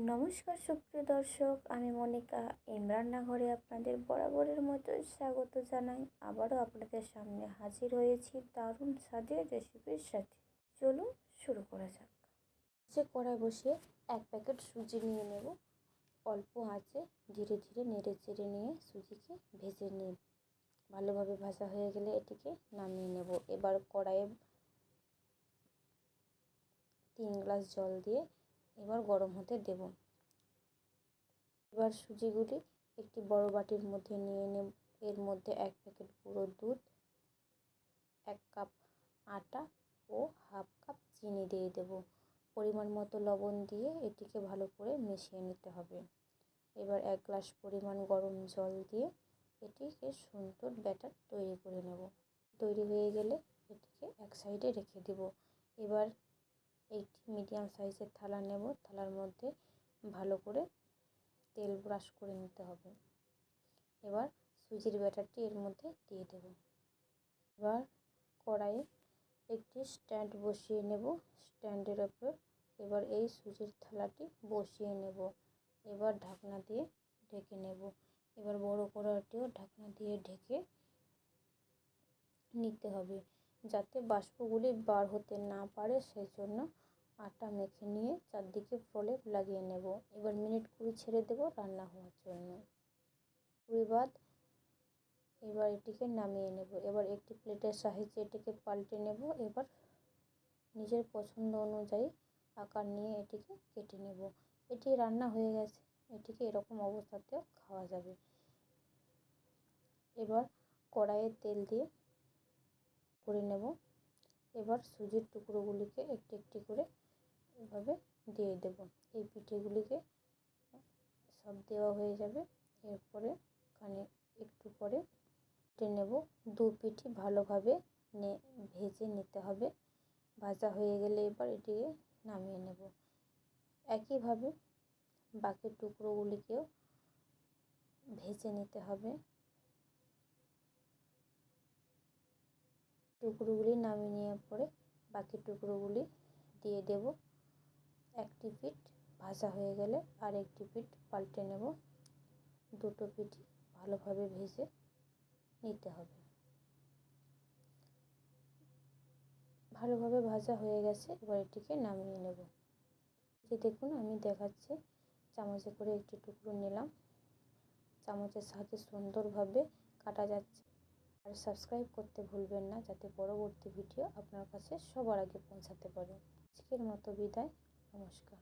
নমস্কার সুপ্রিয় দর্শক, আমি মনিকা রান্নাঘরে আপনাদের বরাবরের মতো স্বাগত জানাই। আবারও আপনাদের সামনে হাজির হয়েছি দারুণ স্বাদের রেসিপির সাথে। চলুন শুরু করা যাক। কড়াই বসিয়ে 1 প্যাকেট সুজি নিয়ে নেব। অল্প আঁচে ধীরে ধীরে নেড়ে চেড়ে নিয়ে সুজিকে ভেজে নিন। ভালোভাবে ভাজা হয়ে গেলে এটিকে নামিয়ে নেব। এবার কড়াইয়ে 3 গ্লাস জল দিয়ে এবার গরম হতে দেব। এবার সুজিগুলি একটি বড় বাটির মধ্যে নিয়ে নেব। এর মধ্যে 1 প্যাকেট গুঁড়ো দুধ, 1 কাপ আটা ও হাফ কাপ চিনি দিয়ে দেব। পরিমাণ মতো লবণ দিয়ে এটিকে ভালো করে মিশিয়ে নিতে হবে। এবার 1 গ্লাস পরিমাণ গরম জল দিয়ে এটিকে সুন্দর ব্যাটার তৈরি করে নেব। তৈরি হয়ে গেলে এটিকে এক সাইডে রেখে দেব। এবার একটি মিডিয়াম সাইজের থালা নেব। থালার মধ্যে ভালো করে তেল ব্রাশ করে নিতে হবে। এবার সুজির ব্যাটারটি এর মধ্যে দিয়ে দেব। এবার কড়াইয়ে একটি স্ট্যান্ড বসিয়ে নেব। স্ট্যান্ডের ওপর এবার এই সুজির থালাটি বসিয়ে নেব। এবার ঢাকনা দিয়ে ঢেকে নেব। এবার বড় কড়াইটিও ঢাকনা দিয়ে ঢেকে নিতে হবে, যাতে বাষ্পগুলি বার হতে না পারে। সেজন্য আটা মেখে নিয়ে চারদিকে প্রলেপ লাগিয়ে নেব। এবার মিনিট 20 ছেড়ে দেব রান্না হওয়ার জন্য। 20 বাদ এবার এটিকে নামিয়ে নেব। এবার একটি প্লেটের সাহায্যে এটিকে পাল্টে নেব। এবার নিজের পছন্দ অনুযায়ী আকার নিয়ে এটিকে কেটে নেব। এটি রান্না হয়ে গেছে। এটিকে এরকম অবস্থাতেও খাওয়া যাবে। এবার কড়াইয়ে তেল দিয়ে করে নেব। এবার সুজির টুকরোগুলিকে একটি একটি করে এভাবে দিয়ে দেব। এই পিঠেগুলিকে সব দেওয়া হয়ে যাবে। এরপরে একটু পরে কেটে নেব। দু পিঠই ভালোভাবে ভেজে নিতে হবে। ভাজা হয়ে গেলে এবার এটিকে নামিয়ে নেব। একইভাবে বাকি টুকরোগুলিকেও ভেজে নিতে হবে। টুকরোগুলি নামিয়ে নেওয়ার পরে বাকি টুকরোগুলি দিয়ে দেব। একটি পিঠ ভাজা হয়ে গেলে আর একটি পিঠ পাল্টে নেব। দুটো পিঠই ভালোভাবে ভেজে নিতে হবে। ভালোভাবে ভাজা হয়ে গেছে। এবার এটিকে নামিয়ে নেব। দেখুন আমি দেখাচ্ছি, চামচে করে একটি টুকরো নিলাম। চামচের সাহায্যে সুন্দরভাবে কাটা যাচ্ছে। আর সাবস্ক্রাইব করতে ভুলবেন না, যাতে পরবর্তী ভিডিও আপনার কাছে সবার আগে পৌঁছাতে পারে। আজকের মতো বিদায়। নমস্কার।